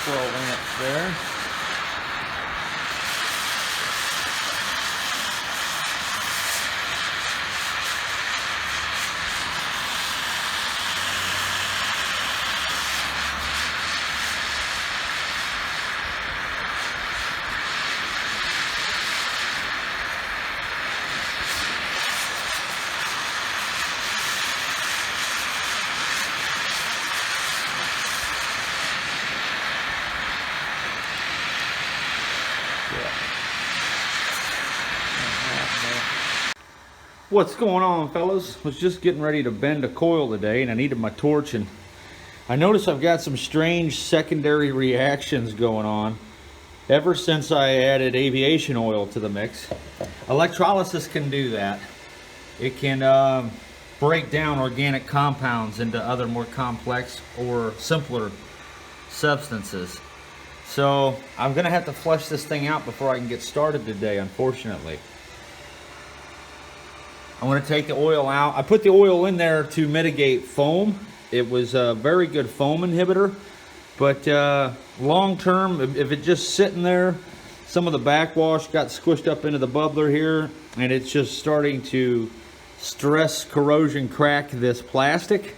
12 amps there. What's going on, fellas? Was just getting ready to bend a coil today and I needed my torch, and I noticed I've got some strange secondary reactions going on ever since I added aviation oil to the mix. Electrolysis can do that. It can break down organic compounds into other more complex or simpler substances. So I'm gonna have to flush this thing out before I can get started today, unfortunately. I'm going to take the oil out. I put the oil in there to mitigate foam. It was a very good foam inhibitor, but long term, if it's just sitting there, some of the backwash got squished up into the bubbler here, and it's just starting to stress corrosion crack this plastic.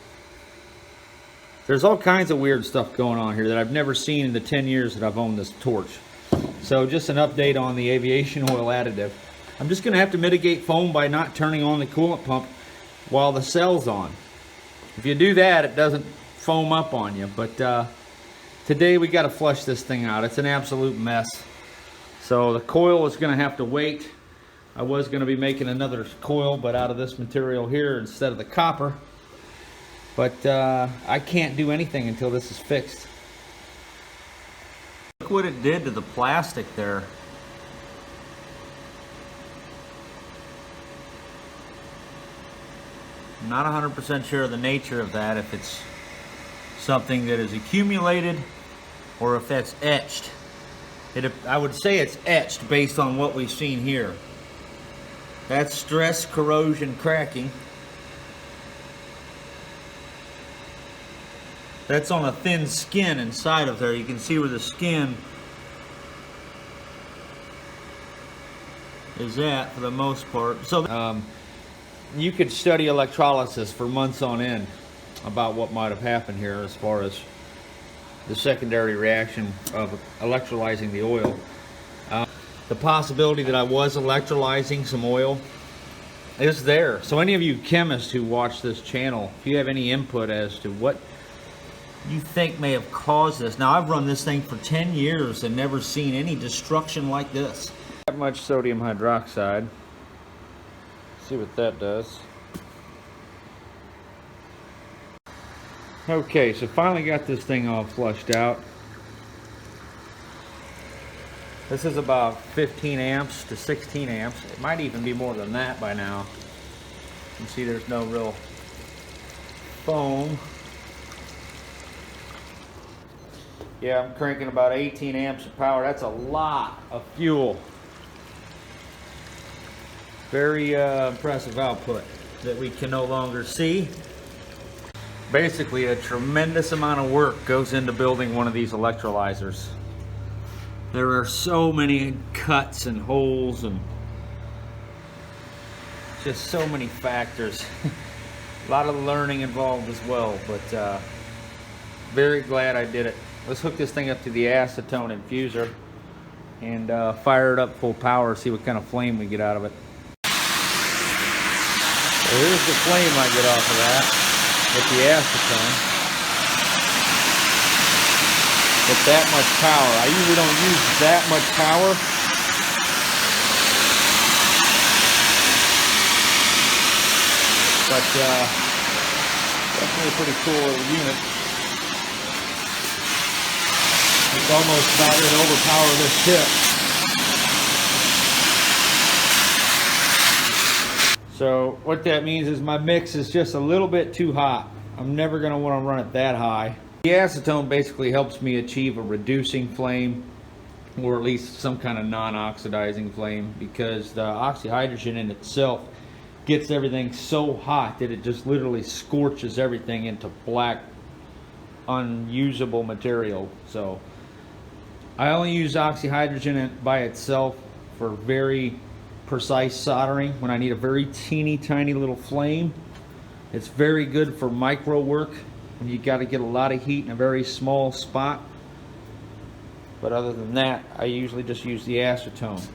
There's all kinds of weird stuff going on here that I've never seen in the 10 years that I've owned this torch. So just an update on the aviation oil additive. I'm just going to have to mitigate foam by not turning on the coolant pump while the cell's on. If you do that, it doesn't foam up on you. But today we got to flush this thing out. It's an absolute mess. So the coil is going to have to wait. I was going to be making another coil, but out of this material here instead of the copper. But I can't do anything until this is fixed. Look what it did to the plastic there. I'm not 100% sure of the nature of that, if it's something that is accumulated or if that's etched. I would say it's etched based on what we've seen here. That's stress, corrosion, cracking. That's on a thin skin inside of there. You can see where the skin is at for the most part. So you could study electrolysis for months on end about what might have happened here as far as the secondary reaction of electrolyzing the oil. The possibility that I was electrolyzing some oil is there. So any of you chemists who watch this channel, if you have any input as to what you think may have caused this. Now, I've run this thing for 10 years and never seen any destruction like this. Not much sodium hydroxide. See what that does. Okay, so finally got this thing all flushed out. This is about 15 amps to 16 amps. It might even be more than that by now. You can see there's no real foam. Yeah, I'm cranking about 18 amps of power. That's a lot of fuel. Very impressive output that we can no longer see. Basically, a tremendous amount of work goes into building one of these electrolyzers. There are so many cuts and holes and just so many factors. A lot of learning involved as well, but very glad I did it. Let's hook this thing up to the acetone infuser and fire it up full power, see what kind of flame we get out of it. So here's the flame I get off of that with the acetone. With that much power. I usually don't use that much power. But definitely a pretty cool little unit. It's almost about to overpower this tip. So what that means is my mix is just a little bit too hot. I'm never going to want to run it that high. The acetone basically helps me achieve a reducing flame, or at least some kind of non-oxidizing flame, because the oxyhydrogen in itself gets everything so hot that it just literally scorches everything into black, unusable material. So I only use oxyhydrogen by itself for very precise soldering when I need a very teeny tiny little flame. It's very good for micro work when you got to get a lot of heat in a very small spot. But other than that, I usually just use the acetone.